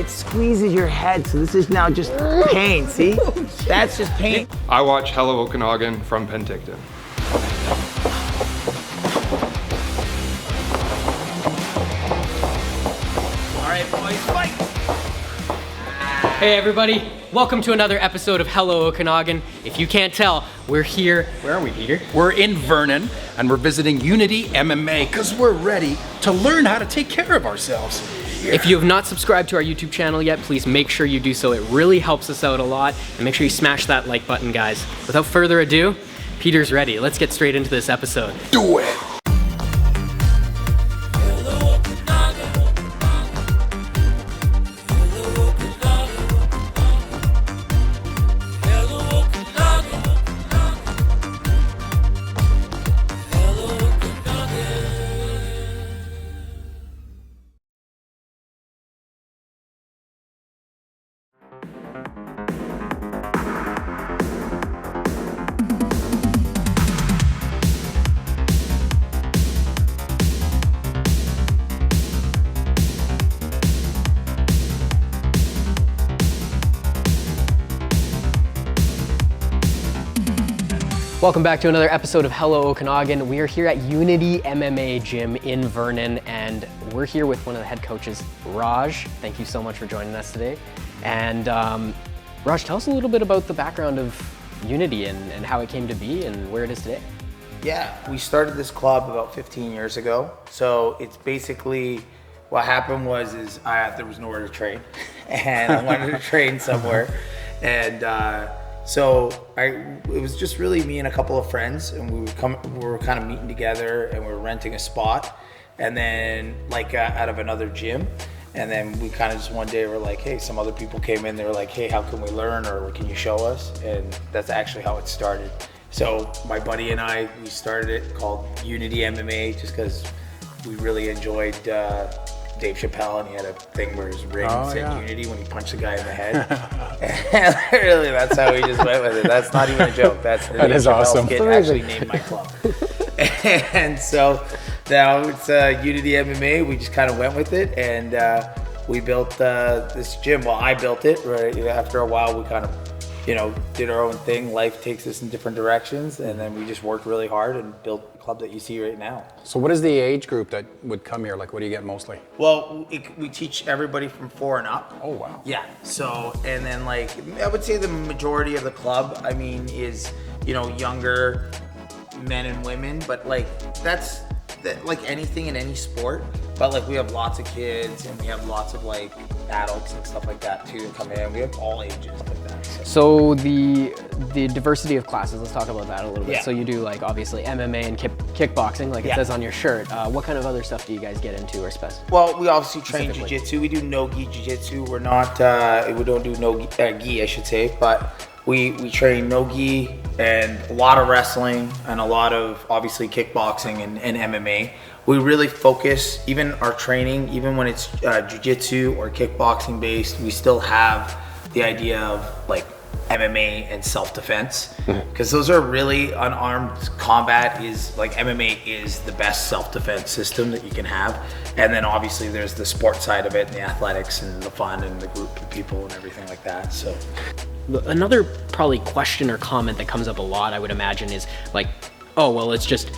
squeezes your head. So this is now just pain, see? That's just pain. I watch Hello Okanagan from Penticton. All right, boys, fight! Hey everybody, welcome to another episode of Hello Okanagan. If you can't tell, we're here. Where are we, Peter? We're in Vernon, and we're visiting Unity MMA because we're ready to learn how to take care of ourselves. If you have not subscribed to our YouTube channel yet, please make sure you do so. It really helps us out a lot. And make sure you smash that like button, guys. Without further ado, Peter's ready. Let's get straight into this episode. Do it! Welcome back to another episode of Hello Okanagan. We are here at Unity MMA Gym in Vernon, and we're here with one of the head coaches, Raj. Thank you so much for joining us today. And Raj, tell us a little bit about the background of Unity and how it came to be and where it is today. Yeah, we started this club about 15 years ago. So it's basically, what happened was there was nowhere to train, and I wanted to train somewhere. And so it was just really me and a couple of friends, and we were kind of meeting together, and we were renting a spot, and then out of another gym. And then we kind of just one day were like, hey, some other people came in, they were like, hey, how can we learn, or can you show us? And that's actually how it started. So my buddy and I, we started it called Unity MMA just because we really enjoyed Dave Chappelle, and he had a thing where his ring said Unity when he punched the guy in the head. And literally, that's how we just went with it. That's not even a joke. That is awesome. Kid actually named my club. And so now it's Unity MMA. We just kind of went with it, and we built this gym. Well, I built it. Right after a while, we kind of, did our own thing. Life takes us in different directions, and then we just worked really hard and built the club that you see right now. So what is the age group that would come here? Like, what do you get mostly? Well, we teach everybody from 4 and up. Oh, wow. Yeah. So, and then I would say the majority of the club, is, younger men and women, but that's anything in any sport. But we have lots of kids, and we have lots of adults and stuff like that too come in. We have all ages like that. So the diversity of classes, let's talk about that a little bit. Yeah. So you do obviously MMA and kickboxing, it says on your shirt. What kind of other stuff do you guys get into or specify? Well, we obviously train jiu-jitsu. We do no-gi jiu-jitsu. We're not, we don't do no-gi, I should say, but we train no-gi and a lot of wrestling and a lot of obviously kickboxing and MMA. We really focus, even our training, even when it's jiu-jitsu or kickboxing based, we still have the idea of MMA and self-defense, because those are really unarmed combat. Is MMA is the best self-defense system that you can have, and then obviously there's the sport side of it and the athletics and the fun and the group of people and everything like that. So another probably question or comment that comes up a lot, I would imagine, is oh well, it's just,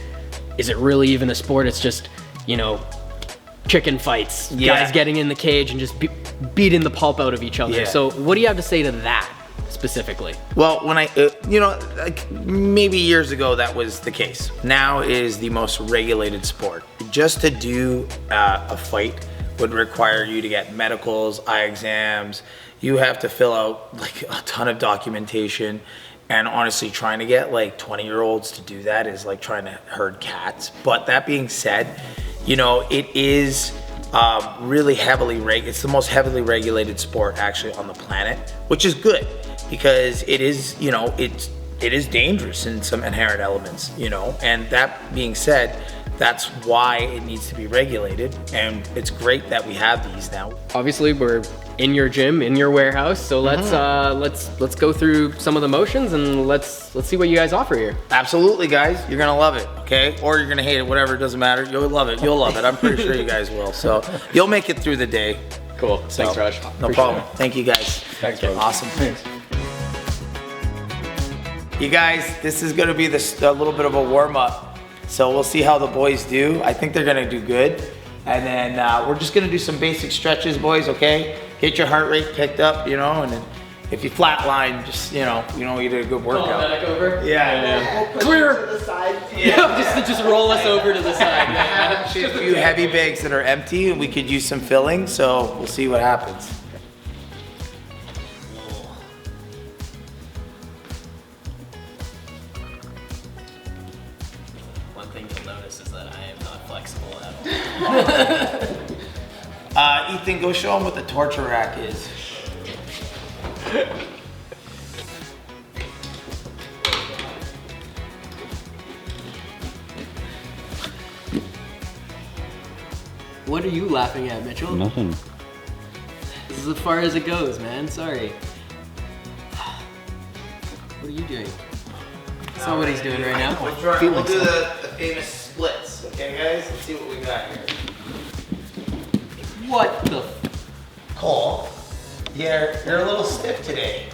is it really even a sport? It's just chicken fights, guys getting in the cage and just beating the pulp out of each other. So what do you have to say to that specifically? Well, when maybe years ago that was the case. Now is the most regulated sport. Just to do a fight would require you to get medicals, eye exams. You have to fill out a ton of documentation. And honestly, trying to get 20-year-olds to do that is trying to herd cats. But that being said, it is really heavily it's the most heavily regulated sport actually on the planet, which is good because it is, it is dangerous in some inherent elements, and that being said, that's why it needs to be regulated, and it's great that we have these now. Obviously, we're in your gym, in your warehouse, so let's go through some of the motions and let's see what you guys offer here. Absolutely, guys, you're gonna love it, okay? Or you're gonna hate it, whatever, it doesn't matter. You'll love it. I'm pretty sure you guys will. So you'll make it through the day. Cool. Thanks, Raj. No problem. Thank you guys. Thanks, bro. Awesome. You guys, this is gonna be a little bit of a warm up. So we'll see how the boys do. I think they're gonna do good. And then we're just gonna do some basic stretches, boys, okay? Get your heart rate picked up, you know, and then if you flatline, just, you did a good workout. Back over. Yeah. Clear. To the side. Yeah, just roll us over to the side. Actually, a few heavy bags that are empty and we could use some filling, so we'll see what happens. One thing you'll notice is that I am not flexible at all. Ethan, go show them what the torture rack is. What are you laughing at, Mitchell? Nothing. This is as far as it goes, man. Sorry. What are you doing? That's not what he's doing right now. We'll do the famous splits, okay guys? Let's see what we got here. What the? Cole, you're a little stiff today.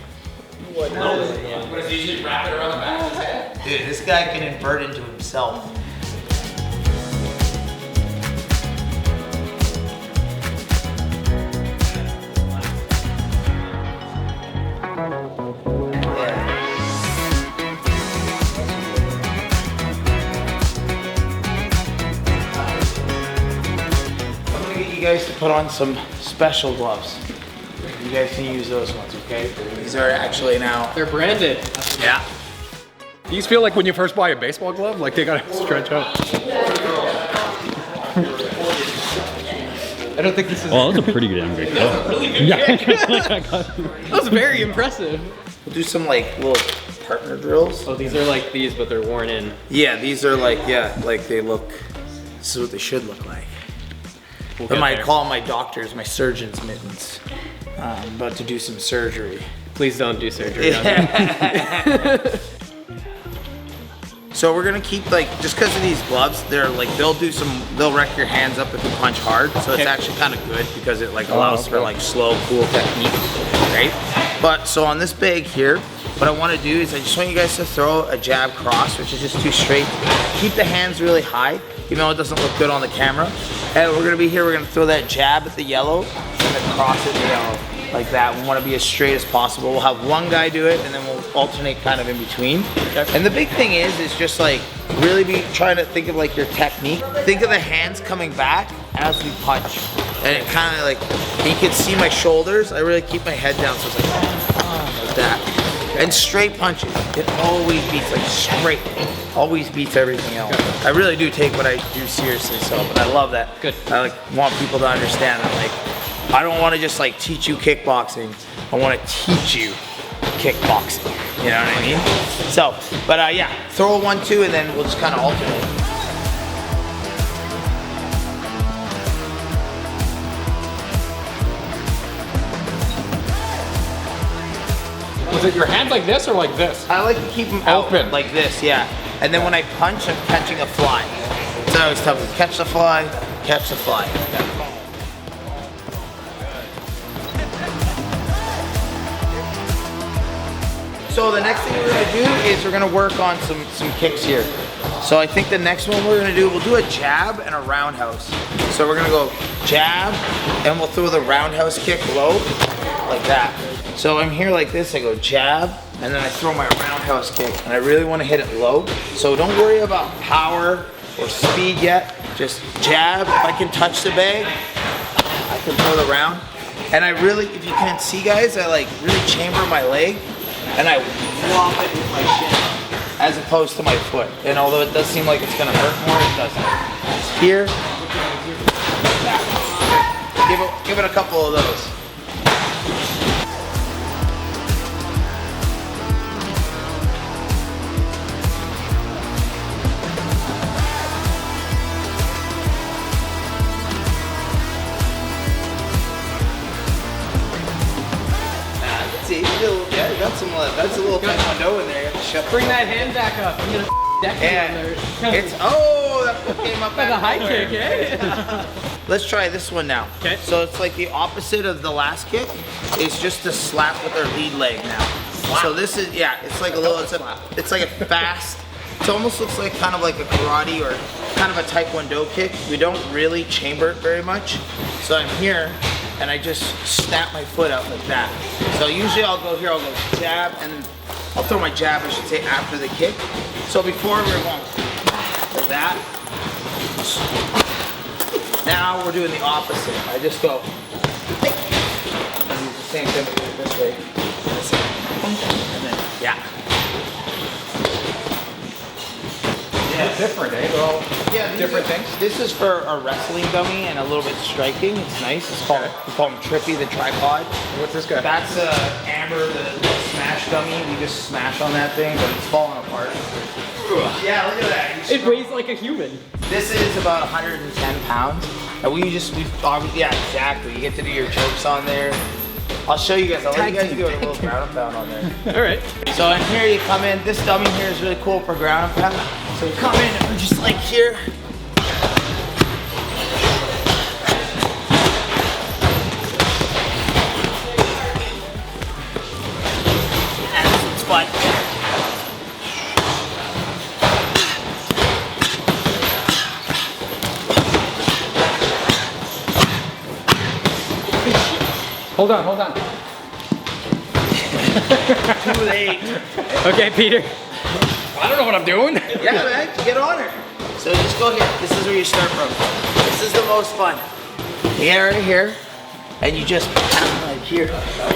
What does he usually wrap it around the back of his head? Dude, this guy can invert into himself. You guys to put on some special gloves. You guys can use those ones, okay? These are actually now. They're branded. Yeah. These feel like when you first buy a baseball glove, like they gotta stretch out. I don't think this is. Oh, that's a pretty damn great glove. Really good That was very impressive. We'll do some like little partner drills. Oh, these are like these, but they're worn in. Yeah, these are like, like they look, this is what they should look like. We'll I might there. call my doctors, my surgeon's mittens. I'm about to do some surgery. Please don't do surgery on me. So we're gonna keep like, just because of these gloves, they're like, they'll wreck your hands up if you punch hard. So it's actually kind of good because it like allows for like slow, cool technique, right? But so on this bag here, what I want to do is I just want you guys to throw a jab cross, which is just too straight. Keep the hands really high, even though it doesn't look good on the camera. And we're gonna be here, we're gonna throw that jab at the yellow and then cross it to yellow, like that. We wanna be as straight as possible. We'll have one guy do it and then we'll alternate kind of in between. And the big thing is just like, really be trying to think of like your technique. Think of the hands coming back as we punch. And it kind of like, you can see my shoulders. I really keep my head down, so it's like that. And straight punches, it always beats, like straight, always beats everything else. I really do take what I do seriously, so, but I love that. Good. I like want people to understand that, like, I don't want to just like teach you kickboxing, I want to teach you kickboxing, you know what I mean? So, but yeah, throw a 1-2 and then we'll just kind of alternate. Was it your hands like this or like this? I like to keep them out Open. like this, yeah. And then when I punch, I'm catching a fly. So I always tell them, catch the fly, catch the fly. So the next thing we're gonna do is we're gonna work on some kicks here. So I think the next one we're gonna do, we'll do a jab and a roundhouse. So we're gonna go jab, and we'll throw the roundhouse kick low, like that. So I'm here like this, I go jab, and then I throw my roundhouse kick, and I really wanna hit it low. So don't worry about power or speed yet, just jab. If I can touch the bag, I can throw the round. And I really, if you can't see guys, I like really chamber my leg, and I whop it with my shin, as opposed to my foot. And although it does seem like it's gonna hurt more, it doesn't. Just here, give it a couple of those. See, yeah, you got some, that's a little taekwondo in there. You have to shove. Bring that hand back up. I'm gonna deck you Yeah. on there. It's, oh, that came up Like a out of high nowhere. kick, eh? Let's try this one now. Okay. So it's like the opposite of the last kick. It's just to slap with our lead leg now. So this is, yeah, it's like a little, it's like a fast, it almost looks like kind of like a karate or kind of a taekwondo kick. We don't really chamber it very much. So I'm here and I just snap my foot out like that. So usually I'll go here, I'll go jab, and I'll throw my jab, I should say, after the kick. So before we're going like that. Now we're doing the opposite. I just go, and do the same thing, but do it this way. And then, yeah. Different, eh? They're all Yeah, different things. This is for a wrestling dummy and a little bit striking. It's nice. It's called, we call him Trippy the tripod. What's this guy? That's Amber, the smash dummy. We just smash on that thing, but it's falling apart. Yeah, look at that. It weighs like a human. This is about 110 pounds. And yeah, exactly. You get to do your chokes on there. I'll show you guys. I'll let you guys do a little ground and pound on there. All right. So in here you come in. This dummy here is really cool for ground and pound. So you come in and we're just like here. And it's fun. Hold on. Too late. Okay, Peter. I don't know what I'm doing. Yeah, man, get on her. So just go here. This is where you start from. This is the most fun. You get right here, and you just pound like here,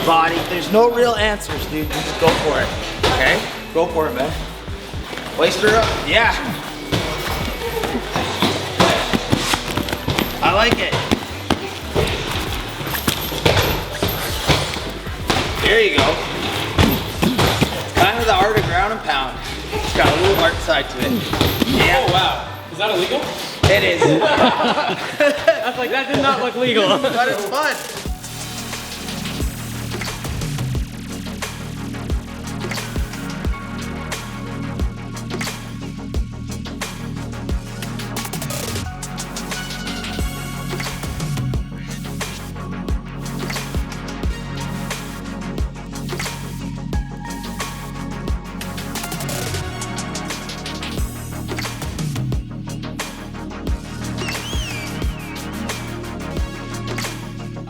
body. There's no real answers, dude. You just go for it. Okay? Go for it, man. Waist her up. Yeah. I like it. There you go. It's kind of the art of ground and pound. It's got a little art side to it. Yeah. Oh, wow. Is that illegal? It is. I was like, that did not look legal. But it's fun.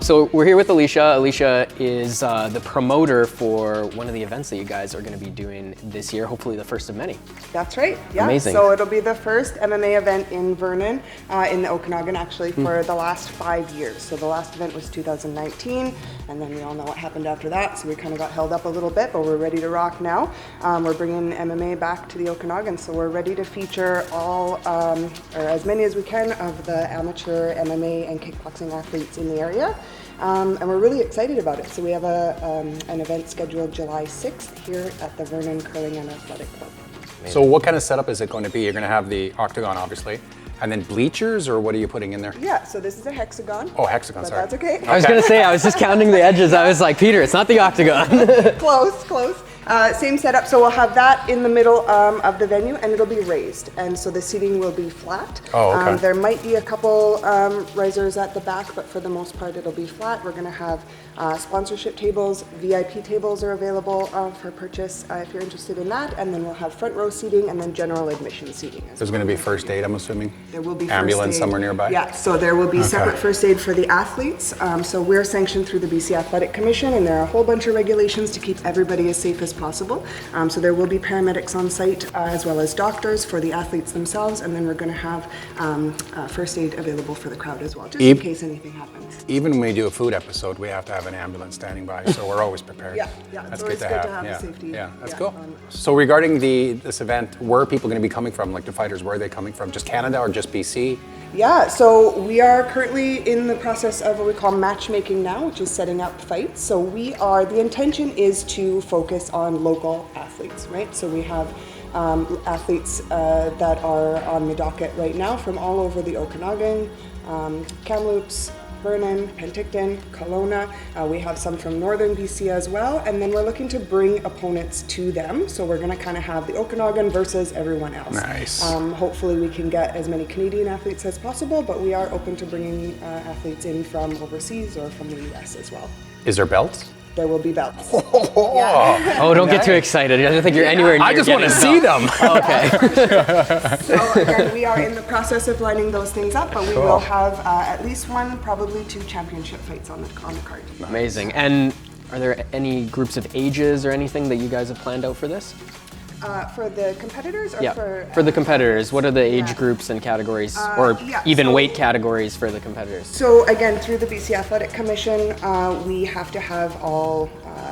So we're here with Alicia. Alicia is the promoter for one of the events that you guys are going to be doing this year, hopefully the first of many. That's right, yeah. Amazing. So it'll be the first MMA event in Vernon, in the Okanagan actually, for the last 5 years. So the last event was 2019, and then we all know what happened after that, so we kind of got held up a little bit, but we're ready to rock now. We're bringing MMA back to the Okanagan, so we're ready to feature all, or as many as we can, of the amateur MMA and kickboxing athletes in the area. And we're really excited about it. So we have an event scheduled July 6th here at the Vernon Curling and Athletic Club. So what kind of setup is it going to be? You're going to have the octagon, obviously, and then bleachers, or what are you putting in there? Yeah, so this is a hexagon. Oh, hexagon, But sorry. that's okay. I was going to say, I was just counting the edges. I was like, Peter, it's not the octagon. Close. Same setup, so we'll have that in the middle of the venue, and it'll be raised, and so the seating will be flat. Oh, okay. There might be a couple risers at the back, but for the most part it'll be flat. We're going to have sponsorship tables, VIP tables are available for purchase if you're interested in that, and then we'll have front row seating and then general admission seating. There's going to be first aid, I'm assuming? There will be ambulance first aid. somewhere nearby? Yeah, so there will be separate first aid for the athletes. So we're sanctioned through the BC Athletic Commission, and there are a whole bunch of regulations to keep everybody as safe as possible. So there will be paramedics on site as well as doctors for the athletes themselves, and then we're going to have first aid available for the crowd as well, just in case anything happens. Even when we do a food episode, we have to have an ambulance standing by, so we're always prepared. Yeah, That's it's good always to good have. to have Yeah, safety. yeah, that's Yeah, cool. So regarding this event, where are people going to be coming from? Like the fighters, where are they coming from? Just Canada or just BC? Yeah, so we are currently in the process of what we call matchmaking now, which is setting up fights. So the intention is to focus on local athletes, right? So we have athletes that are on the docket right now from all over the Okanagan, Kamloops, Vernon, Penticton, Kelowna. We have some from northern BC as well, and then we're looking to bring opponents to them. So we're going to kind of have the Okanagan versus everyone else. Nice. Hopefully we can get as many Canadian athletes as possible, but we are open to bringing athletes in from overseas or from the US as well. Is there belts? There will be belts. Oh, don't get too excited. I don't think you're anywhere near I just want to getting see belts. them. Okay. So again, we are in the process of lining those things up, but we will have at least one, probably 2 championship fights on the card. Amazing. And are there any groups of ages or anything that you guys have planned out for this? For the competitors or Yeah, for the competitors, what are the age yeah. groups and categories, or yeah, even so- weight categories for the competitors? So again, through the BC Athletic Commission, we have to have all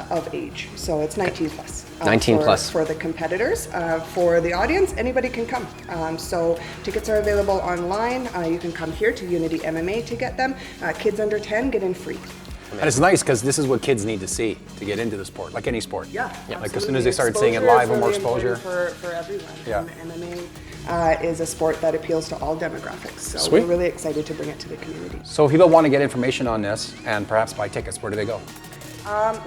of age. So it's 19 plus. 19 plus. For the competitors. For the audience, anybody can come. So tickets are available online. You can come here to Unity MMA to get them. Kids under 10 get in free. And it's nice because this is what kids need to see to get into the sport, like any sport. Yeah, Like as soon as they started absolutely. seeing it live, Exposure more is really exposure. important for everyone. Yeah. And MMA is a sport that appeals to all demographics. So Sweet. we're really excited to bring it to the community. So if people want to get information on this and perhaps buy tickets, where do they go?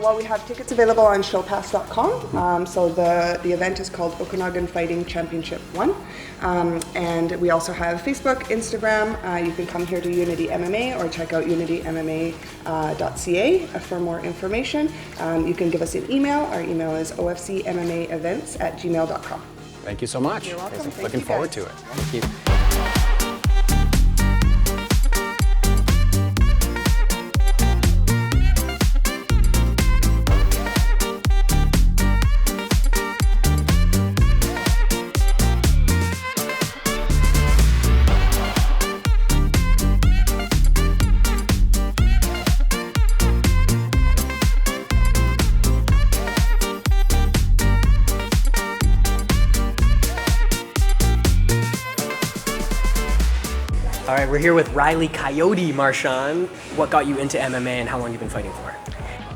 Well, we have tickets available on showpass.com. So the event is called Okanagan Fighting Championship 1. And we also have Facebook, Instagram. You can come here to Unity MMA or check out unitymma.ca for more information. You can give us an email. Our email is ofcmmaevents@gmail.com. Thank you so much. You're welcome. Thank Looking you, forward guys. to it. Thank you. All right, we're here with Riley Coyote Marchand. What got you into MMA and how long have you been fighting for?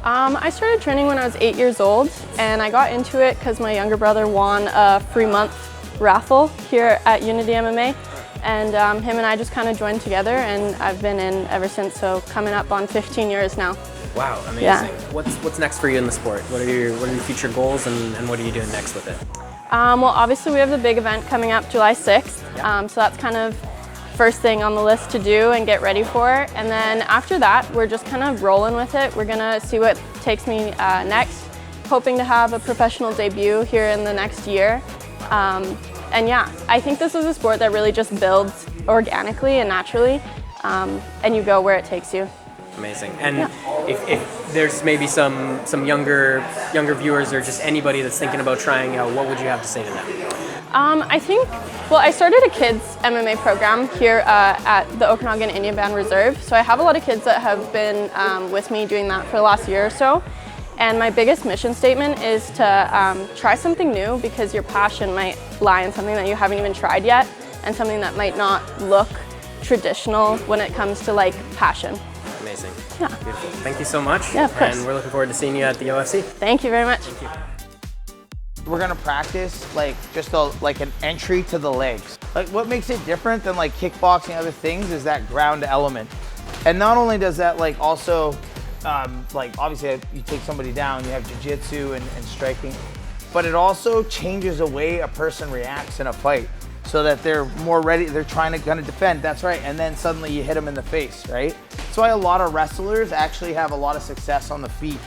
I started training when I was 8 years old, and I got into it because my younger brother won a free month raffle here at Unity MMA, and him and I just kind of joined together, and I've been in ever since, so coming up on 15 years now. Wow, amazing. Yeah. What's next for you in the sport? What are your future goals and what are you doing next with it? Well, obviously we have the big event coming up July 6th, so that's kind of first thing on the list to do and get ready for. And then after that, we're just kind of rolling with it. We're gonna see what takes me next. Hoping to have a professional debut here in the next year. And yeah, I think this is a sport that really just builds organically and naturally, and you go where it takes you. Amazing. And if there's maybe some younger viewers or just anybody that's thinking about trying out, what would you have to say to them? I think, well, I started a kids MMA program here at the Okanagan Indian Band Reserve. So I have a lot of kids that have been with me doing that for the last year or so. And my biggest mission statement is to try something new, because your passion might lie in something that you haven't even tried yet, and something that might not look traditional when it comes to like passion. Amazing. Yeah. Beautiful. Thank you so much. Yeah, of course. And we're looking forward to seeing you at the OFC. Thank you very much. We're gonna practice like just like an entry to the legs. Like what makes it different than like kickboxing and other things is that ground element. And not only does that like also, like obviously you take somebody down, you have jiu-jitsu and striking, but it also changes the way a person reacts in a fight so that they're more ready, they're trying to kind of defend, that's right, and then suddenly you hit them in the face, right? That's why a lot of wrestlers actually have a lot of success on the feet,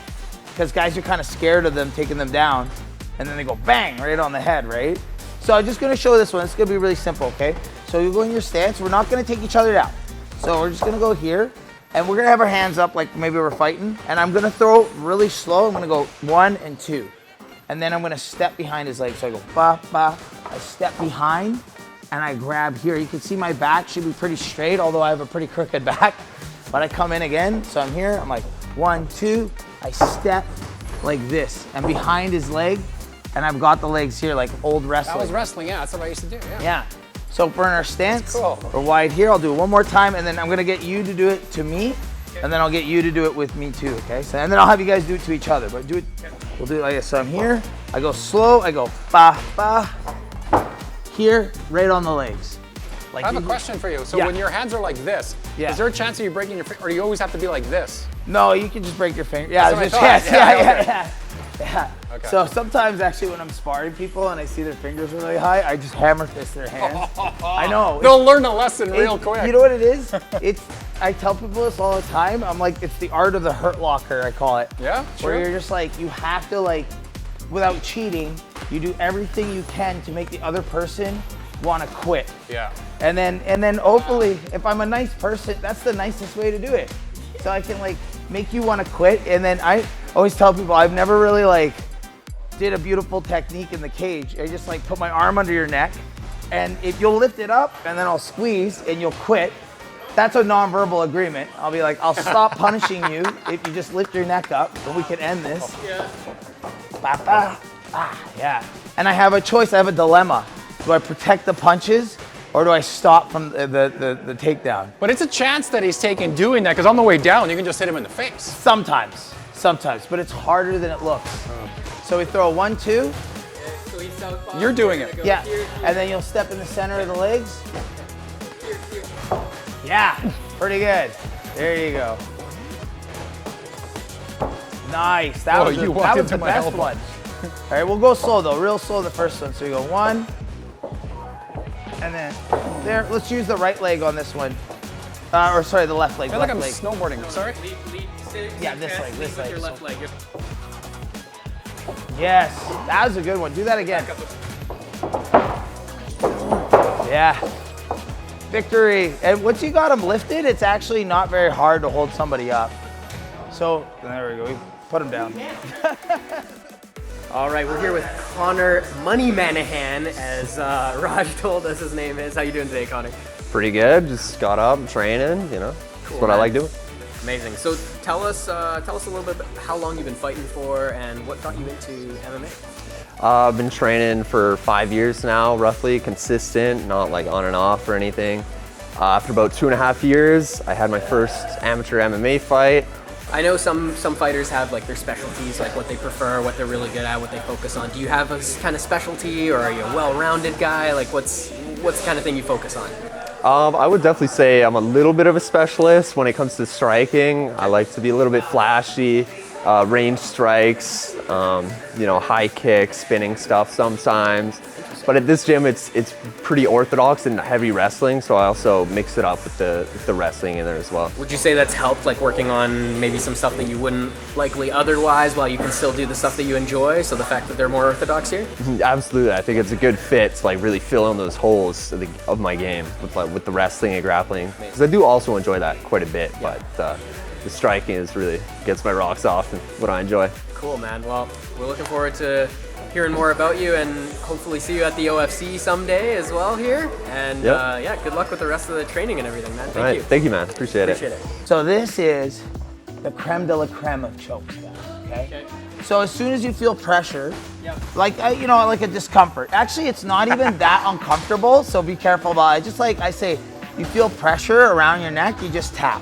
because guys are kind of scared of them taking them down, and then they go bang right on the head, right? So I'm just gonna show this one. It's gonna be really simple, okay? So you go in your stance. We're not gonna take each other down. So we're just gonna go here, and we're gonna have our hands up like maybe we're fighting, and I'm gonna throw really slow. I'm gonna go 1 and 2. And then I'm gonna step behind his leg. So I go ba, ba, I step behind, and I grab here. You can see my back should be pretty straight, although I have a pretty crooked back. But I come in again, so I'm here, I'm like 1, 2, I step like this, and behind his leg, and I've got the legs here like old wrestling. That was wrestling, yeah, that's what I used to do, yeah. Yeah. So for our stance, Cool. we're wide here. I'll do it one more time, and then I'm gonna get you to do it to me, and then I'll get you to do it with me too, okay? So, and then I'll have you guys do it to each other, but do it, we'll do it like this. So I'm here, I go slow, I go ba, ba, here, right on the legs. Like I have a you- question for you. So Yeah. when your hands are like this, Yeah. is there a chance of you breaking your finger, or do you always have to be like this? No, you can just break your finger. Yeah, That's just, what I yes, thought. yeah. Okay. Yeah. So sometimes actually when I'm sparring people and I see their fingers really high, I just hammer fist their hands. I know. They'll learn a lesson real It- quick. You know what it is? I tell people this all the time. I'm like, it's the art of the hurt locker, I call it. Yeah, Where true. you're just like, you have to like, without cheating, you do everything you can to make the other person want to quit. Yeah. And then hopefully, if I'm a nice person, that's the nicest way to do it. So I can like make you want to quit. And then I always tell people I've never really like did a beautiful technique in the cage. I just like put my arm under your neck, and if you'll lift it up, and then I'll squeeze, and you'll quit. That's a nonverbal agreement. I'll be like, I'll stop punishing you if you just lift your neck up, and we can end this. Yeah. Ba, ba. Yeah. And I have a choice. I have a dilemma. Do I protect the punches, or do I stop from the takedown? But it's a chance that he's taking doing that, because on the way down, you can just hit him in the face. Sometimes, but it's harder than it looks. So we throw a 1-2. You're doing it. Yeah, and then you'll step in the center of the legs. Yeah, pretty good. There you go. Nice. That was, you that walked was into the my best elbow. one. All right, we'll go slow though, real slow the first one. So you go 1, and then there. Let's use the right leg on this one. Or sorry, the left leg. I feel like Left I'm leg. snowboarding. Sorry. Yeah, this leg. This leg. Your left leg. Yes, that was a good one. Do that again. Yeah. Victory. And once you got them lifted, it's actually not very hard to hold somebody up. So, there we go. We put them down. All right, we're here with Connor Money Manahan, as Raj told us his name is. How you doing today, Connor? Pretty good. Just got up, training. You know, that's what I man. like doing. Amazing. So tell us a little bit about how long you've been fighting for and what got you into MMA. I've been training for 5 years now, roughly, consistent, not like on and off or anything. After about 2.5 years, I had my first amateur MMA fight. I know some fighters have like their specialties, like what they prefer, what they're really good at, what they focus on. Do you have a kind of specialty, or are you a well-rounded guy? Like what's the kind of thing you focus on? I would definitely say I'm a little bit of a specialist when it comes to striking. I like to be a little bit flashy, range strikes, you know, high kicks, spinning stuff sometimes. But at this gym, it's pretty orthodox and heavy wrestling, so I also mix it up with the wrestling in there as well. Would you say that's helped, like working on maybe some stuff that you wouldn't likely otherwise, while you can still do the stuff that you enjoy? So the fact that they're more orthodox here? Absolutely, I think it's a good fit to like really fill in those holes of my game with the wrestling and grappling. Because I do also enjoy that quite a bit, but the striking is really gets my rocks off and what I enjoy. Cool, man. Well, we're looking forward to hearing more about you and hopefully see you at the OFC someday as well here. And Yep. yeah, good luck with the rest of the training and everything, man. All Thank right, you. thank you, man. Appreciate Appreciate it. it. So this is the creme de la creme of chokes, guys, okay? So as soon as you feel pressure, like, you know, like a discomfort. Actually, it's not even that uncomfortable, so be careful about it. Just like I say, you feel pressure around your neck, you just tap,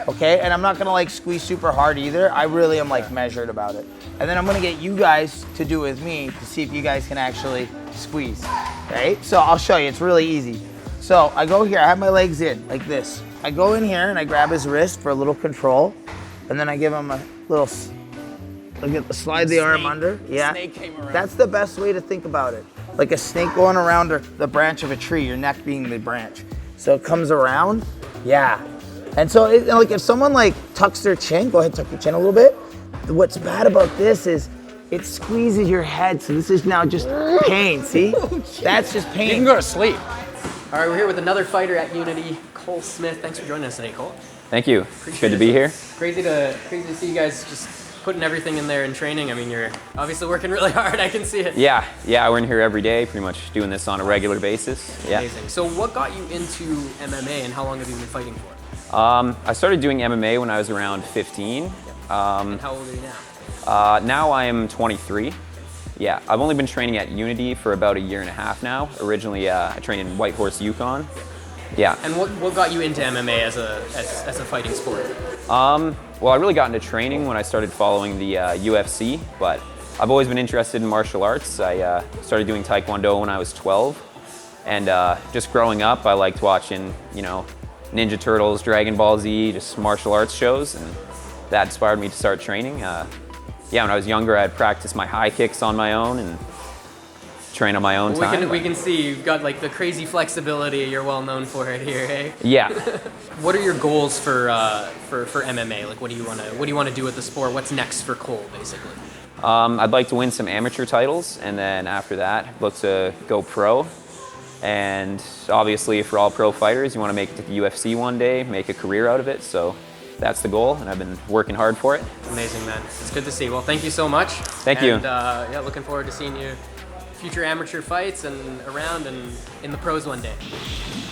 okay? And I'm not gonna like squeeze super hard either. I really am like measured about it. And then I'm gonna get you guys to do it with me to see if you guys can actually squeeze, right? So I'll show you, it's really easy. So I go here, I have my legs in, like this. I go in here and I grab his wrist for a little control, and then I give him a little, slide the arm under. Yeah, snake came around. that's the best way to think about it. Like a snake going around the branch of a tree, your neck being the branch. So it comes around, yeah. And so like if someone like tucks their chin, go ahead, tuck your chin a little bit. What's bad about this is it squeezes your head, so this is now just pain, see? That's just pain. You can go to sleep. All right, we're here with another fighter at Unity, Cole Smith. Thanks for joining us today, Cole. Thank you. Good to be here. Crazy to see you guys just putting everything in there in training. I mean, you're obviously working really hard. I can see it. Yeah, we're in here every day, pretty much doing this on a regular basis. Yeah. Amazing. So what got you into MMA and how long have you been fighting for? I started doing MMA when I was around 15. And how old are you now? Now I am 23. Yeah, I've only been training at Unity for about 1.5 years now. Originally, I trained in Whitehorse, Yukon. Yeah. And what got you into MMA as a fighting sport? Well, I really got into training when I started following the UFC, but I've always been interested in martial arts. I started doing Taekwondo when I was 12. And just growing up, I liked watching, you know, Ninja Turtles, Dragon Ball Z, just martial arts shows, and that inspired me to start training. Yeah, when I was younger, I'd practice my high kicks on my own and train on my own time. We can see you've got like the crazy flexibility. You're well known for it here, hey? Yeah. What are your goals for MMA? Like, what do you want to do with the sport? What's next for Cole, basically? I'd like to win some amateur titles, and then after that, look to go pro. And obviously, for all pro fighters, you want to make it to the UFC one day, make a career out of it. So that's the goal, and I've been working hard for it. Amazing, man. It's good to see. Well, thank you so much. Thank you. And yeah, looking forward to seeing you future amateur fights and around and in the pros one day.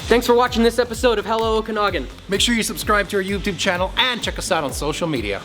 Thanks for watching this episode of Hello Okanagan. Make sure you subscribe to our YouTube channel and check us out on social media.